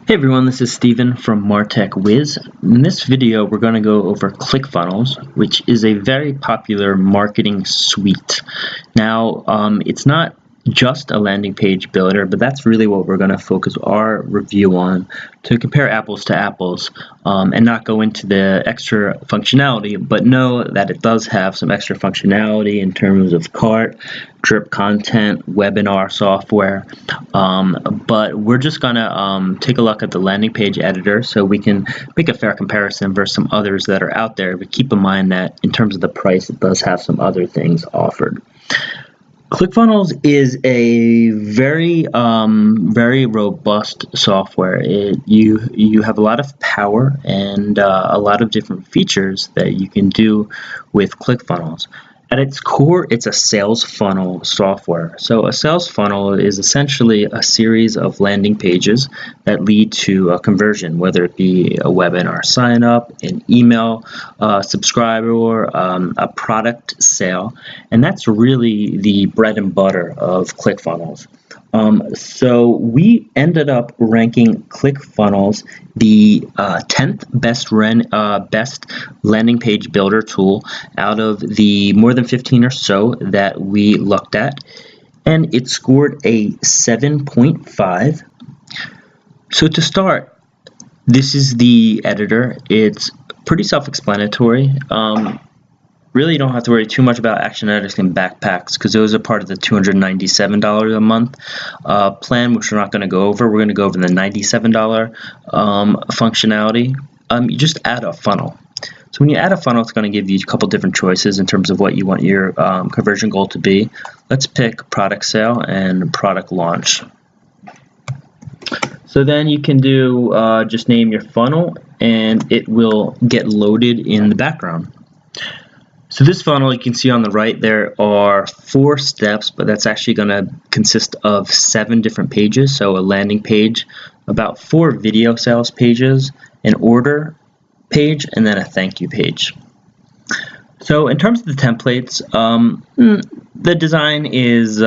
Hey everyone, this is Steven from MarTech Wiz. In this video, we're going to go over ClickFunnels, which is a very popular marketing suite. Now, it's not just a landing page builder, but that's really what we're going to focus our review on to compare apples to apples and not go into the extra functionality, but know that it does have some extra functionality in terms of cart, drip content, webinar software, but we're just going to take a look at the landing page editor so we can make a fair comparison versus some others that are out there, but keep in mind that in terms of the price, it does have some other things offered. ClickFunnels is a very robust software. You have a lot of power and a lot of different features that you can do with ClickFunnels. At its core, it's a sales funnel software. So a sales funnel is essentially a series of landing pages that lead to a conversion, whether it be a webinar sign up, an email subscriber, or a product sale. And that's really the bread and butter of ClickFunnels. So we ended up ranking ClickFunnels the 10th best landing page builder tool out of the more than 15 or so that we looked at, and it scored a 7.5. So to start, this is the editor. It's pretty self-explanatory. Really, you don't have to worry too much about action edits and backpacks because those are part of the $297 a month plan, which we're not going to go over. We're going to go over the $97 functionality. You just add a funnel. So when you add a funnel, it's going to give you a couple different choices in terms of what you want your conversion goal to be. Let's pick product sale and product launch. So then you can do just name your funnel, and it will get loaded in the background. So this funnel, you can see on the right, there are 4 steps, but that's actually going to consist of 7 different pages. So a landing page, about 4 video sales pages, an order page, and then a thank you page. So in terms of the templates, the design is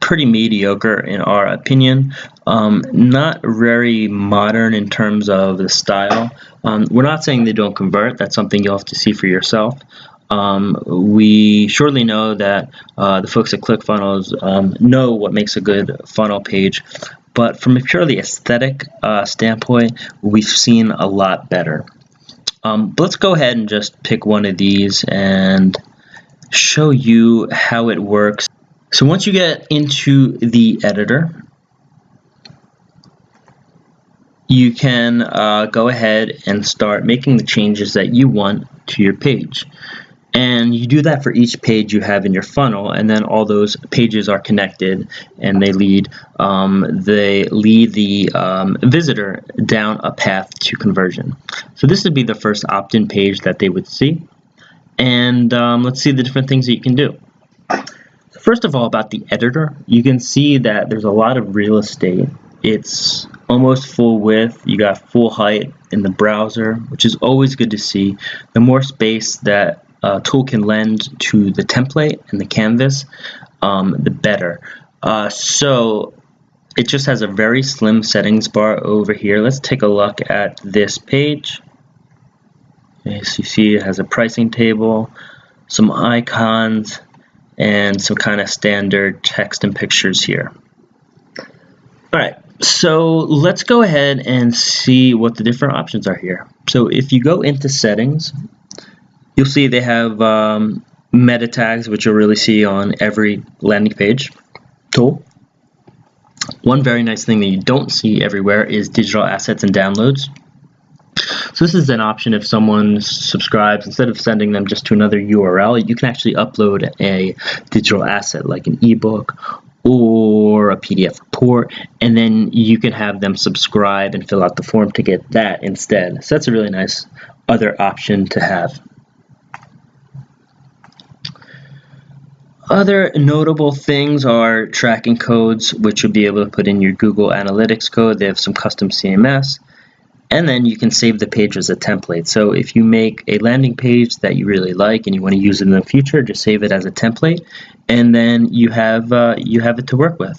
pretty mediocre in our opinion. Not very modern in terms of the style. We're not saying they don't convert. That's something you'll have to see for yourself. We surely know that the folks at ClickFunnels know what makes a good funnel page, but from a purely aesthetic standpoint, we've seen a lot better. But let's go ahead and just pick one of these and show you how it works. So once you get into the editor, you can go ahead and start making the changes that you want to your page. And you do that for each page you have in your funnel, and then all those pages are connected, and they lead the visitor down a path to conversion. So this would be the first opt-in page that they would see. And let's see the different things that you can do. First of all, about the editor, you can see that there's a lot of real estate. It's almost full width. You got full height in the browser, which is always good to see. The more space that a tool can lend to the template and the canvas, the better. So it just has a very slim settings bar over here. Let's take a look at this page. As you see, it has a pricing table, some icons, and some kind of standard text and pictures here. Alright, so let's go ahead and see what the different options are here. So if you go into settings, you'll see they have meta tags, which you'll really see on every landing page tool. One very nice thing that you don't see everywhere is digital assets and downloads. So this is an option if someone subscribes, instead of sending them just to another URL, you can actually upload a digital asset like an ebook or a PDF report, and then you can have them subscribe and fill out the form to get that instead. So that's a really nice other option to have. Other notable things are tracking codes, which you'll be able to put in your Google Analytics code. They have some custom CMS. And then you can save the page as a template. So if you make a landing page that you really like and you want to use it in the future, just save it as a template, and then you have it to work with.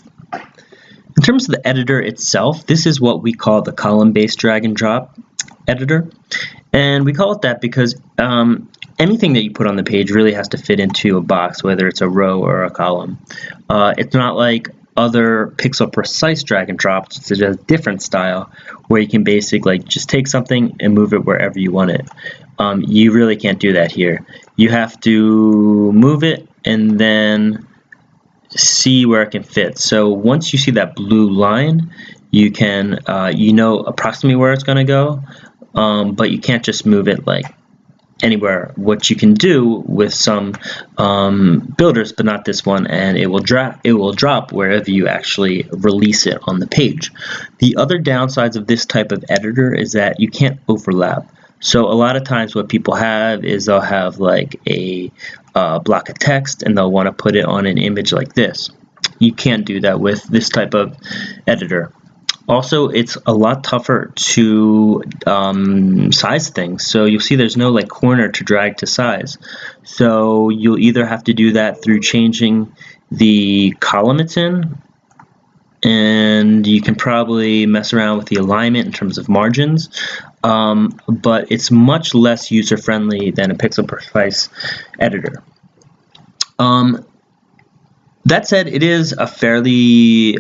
In terms of the editor itself, this is what we call the column-based drag and drop editor. And we call it that because anything that you put on the page really has to fit into a box, whether it's a row or a column. It's not like other pixel precise drag and drops. It's a different style where you can basically just take something and move it wherever you want it. You really can't do that here. You have to move it and then see where it can fit. So once you see that blue line, you can you know approximately where it's going to go, but you can't just move it like anywhere. What you can do with some builders, but not this one, and it will drop wherever you actually release it on the page. The other downsides of this type of editor is that you can't overlap. So a lot of times what people have is they'll have like a block of text and they'll want to put it on an image like this. You can't do that with this type of editor. Also, it's a lot tougher to size things. So you'll see there's no like corner to drag to size. So you'll either have to do that through changing the column it's in, and you can probably mess around with the alignment in terms of margins, but it's much less user-friendly than a pixel precise editor. That said, it is a fairly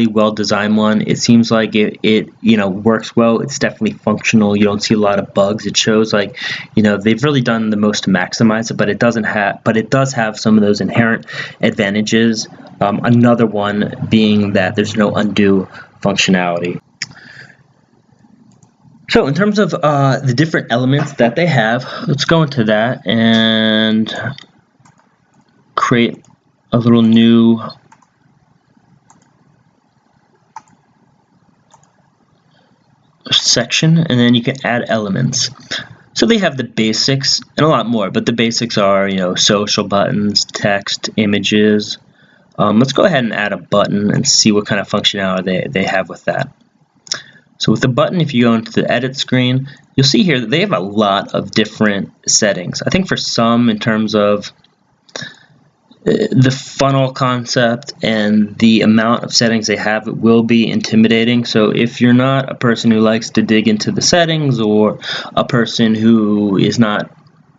well-designed one. It seems like it works well. It's definitely functional. You don't see a lot of bugs. It shows like they've really done the most to maximize it, but it does have some of those inherent advantages. Another one being that there's no undo functionality. So in terms of the different elements that they have, let's go into that and create a little new section, and then you can add elements. So they have the basics and a lot more, but the basics are social buttons, text, images. Let's go ahead and add a button and see what kind of functionality they have with that. So with the button, if you go into the edit screen, you'll see here that they have a lot of different settings. I think for some, in terms of the funnel concept and the amount of settings they have, it will be intimidating. So if you're not a person who likes to dig into the settings, or a person who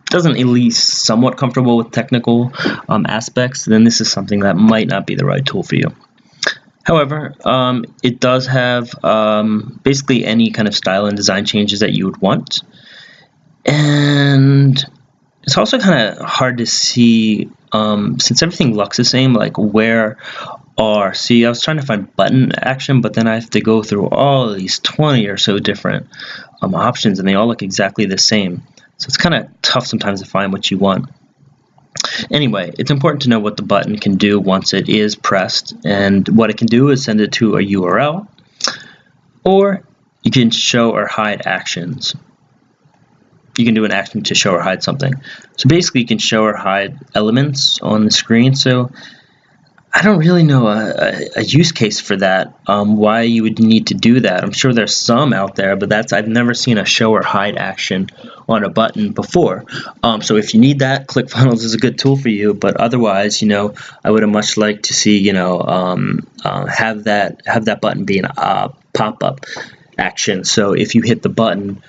doesn't at least somewhat comfortable with technical aspects, then this is something that might not be the right tool for you. However, it does have basically any kind of style and design changes that you would want, and it's also kind of hard to see since everything looks the same, like where are, see, I was trying to find button action, but then I have to go through all of these 20 or so different options, and they all look exactly the same. So it's kind of tough sometimes to find what you want. Anyway, it's important to know what the button can do once it is pressed, and what it can do is send it to a URL, or you can show or hide actions. You can do an action to show or hide something. So basically you can show or hide elements on the screen. So I don't really know a use case for that, why you would need to do that. I'm sure there's some out there, but I've never seen a show or hide action on a button before. So if you need that, ClickFunnels is a good tool for you, but otherwise, I would have much liked to see, have that button be a pop-up action. So if you hit the button,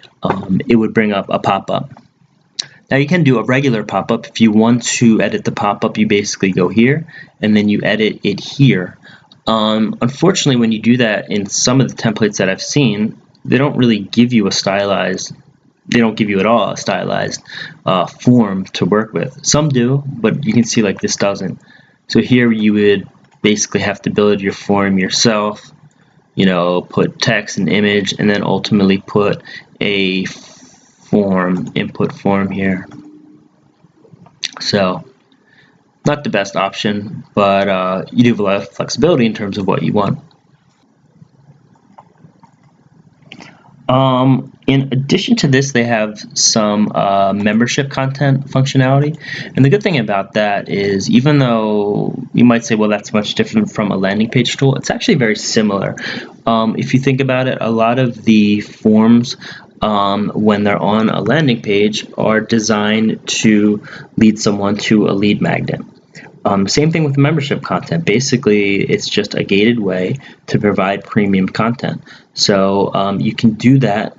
it would bring up a pop-up. Now you can do a regular pop-up. If you want to edit the pop-up, you basically go here and then you edit it here. Unfortunately, when you do that in some of the templates that I've seen, they don't really give you they don't give you at all a stylized form to work with. Some do, but you can see like this doesn't. So here you would basically have to build your form yourself, put text and image, and then ultimately put a input form here. So not the best option, but you do have a lot of flexibility in terms of what you want. In addition to this, they have some membership content functionality, and the good thing about that is, even though you might say, well, that's much different from a landing page tool, it's actually very similar. If you think about it, a lot of the forms when they're on a landing page are designed to lead someone to a lead magnet. Same thing with membership content. Basically, it's just a gated way to provide premium content. So you can do that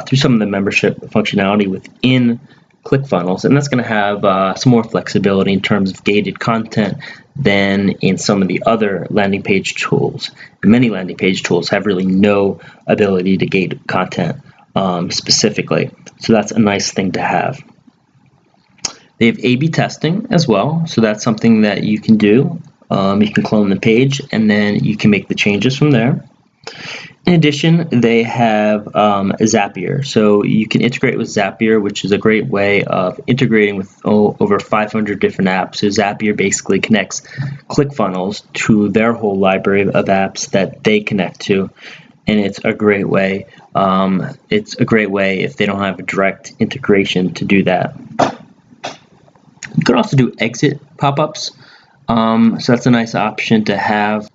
through some of the membership functionality within ClickFunnels, and that's going to have some more flexibility in terms of gated content than in some of the other landing page tools. Many landing page tools have really no ability to gate content specifically, so that's a nice thing to have. They have A/B testing as well, so that's something that you can do. You can clone the page and then you can make the changes from there. In addition, they have Zapier, so you can integrate with Zapier, which is a great way of integrating with over 500 different apps. So Zapier basically connects ClickFunnels to their whole library of apps that they connect to, and it's a great way. It's a great way if they don't have a direct integration to do that. You could also do exit pop-ups, so that's a nice option to have.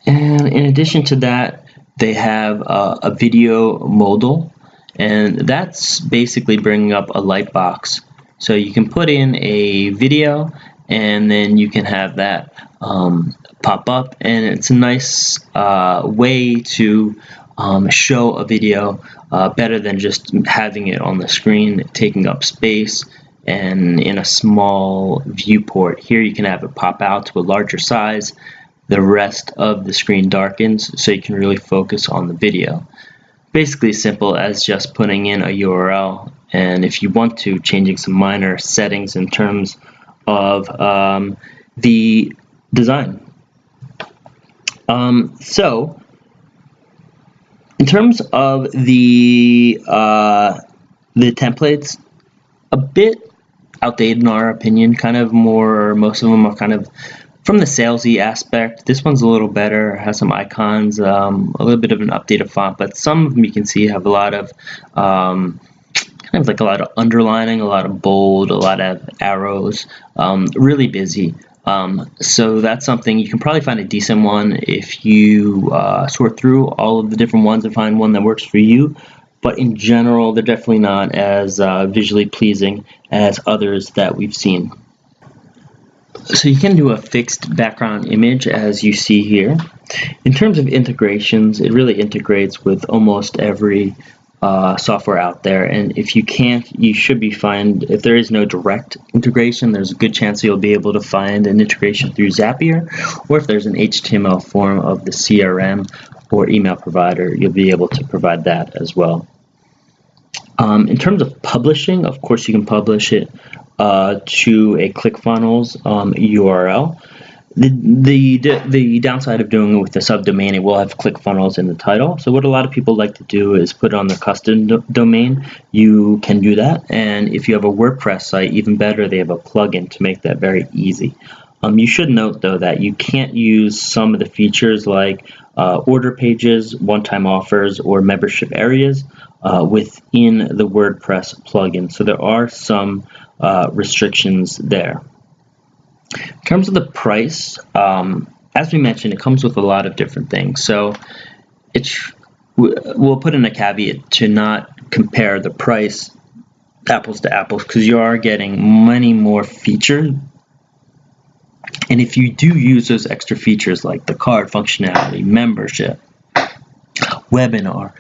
And in addition to that, they have a video modal, and that's basically bringing up a light box. So you can put in a video and then you can have that pop up, and it's a nice way to show a video better than just having it on the screen taking up space and in a small viewport. Here you can have it pop out to a larger size. The rest of the screen darkens so you can really focus on the video. Basically as simple as just putting in a URL, and if you want to, changing some minor settings in terms of the design. So in terms of the templates, a bit outdated in our opinion, kind of more, most of them are kind of from the salesy aspect. This one's a little better, has some icons, a little bit of an updated font, but some of them you can see have a lot of kind of like a lot of underlining, a lot of bold, a lot of arrows, really busy. So that's something you can probably find a decent one if you sort through all of the different ones and find one that works for you. But in general, they're definitely not as visually pleasing as others that we've seen. So you can do a fixed background image as you see here. In terms of integrations, it really integrates with almost every software out there, and if you can't, you should be fine. If there is no direct integration, there's a good chance you'll be able to find an integration through Zapier, or if there's an HTML form of the CRM or email provider, you'll be able to provide that as well. In terms of publishing, of course you can publish it to a ClickFunnels URL. The downside of doing it with the subdomain, it will have ClickFunnels in the title. So what a lot of people like to do is put it on their custom domain. You can do that, and if you have a WordPress site, even better, they have a plugin to make that very easy. You should note though that you can't use some of the features like order pages, one-time offers, or membership areas within the WordPress plugin. So there are some restrictions there. In terms of the price, as we mentioned, it comes with a lot of different things. So we'll put in a caveat to not compare the price apples to apples, because you are getting many more features. And if you do use those extra features like the card functionality, membership, webinar,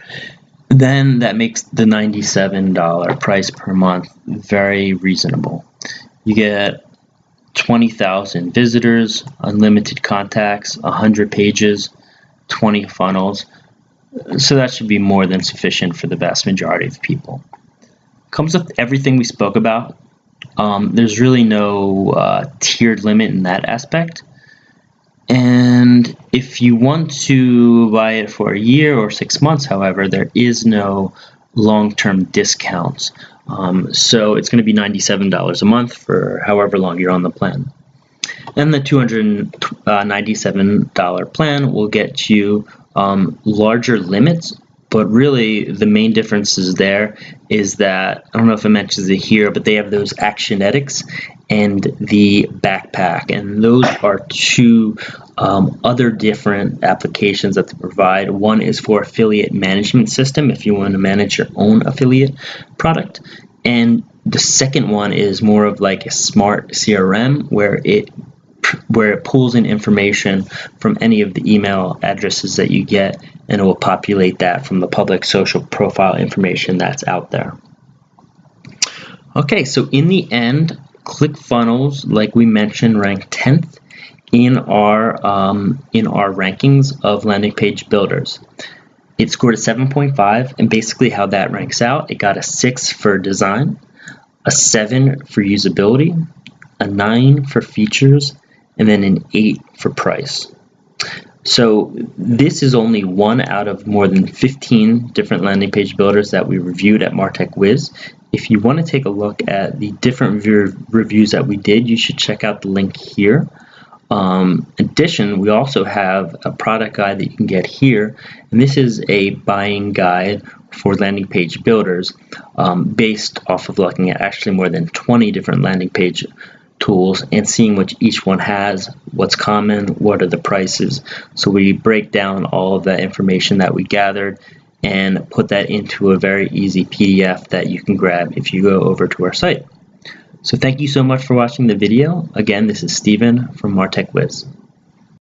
then that makes the $97 price per month very reasonable. You get 20,000 visitors, unlimited contacts, 100 pages, 20 funnels. So that should be more than sufficient for the vast majority of people. Comes with everything we spoke about. There's really no tiered limit in that aspect. And if you want to buy it for a year or 6 months, however, there is no long-term discounts. So it's going to be $97 a month for however long you're on the plan. And the $297 plan will get you larger limits, but really the main differences there is that, I don't know if it mentions it here, but they have those Actionetics and the backpack, and those are two other different applications that they provide. One is for affiliate management system if you want to manage your own affiliate product, and the second one is more of like a smart CRM where it where it pulls in information from any of the email addresses that you get, and it will populate that from the public social profile information that's out there. Okay, so in the end, ClickFunnels, like we mentioned, ranked 10th in our rankings of landing page builders. It scored a 7.5, and basically how that ranks out, it got a 6 for design, a 7 for usability, a 9 for features, and then an 8 for price. So this is only one out of more than 15 different landing page builders that we reviewed at MarTech Wiz. If you want to take a look at the different reviews that we did, you should check out the link here. In addition, we also have a product guide that you can get here, and this is a buying guide for landing page builders based off of looking at actually more than 20 different landing page tools and seeing what each one has, what's common, what are the prices. So we break down all of that information that we gathered and put that into a very easy PDF that you can grab if you go over to our site. So thank you so much for watching the video. Again, this is Steven from MarTech Wiz.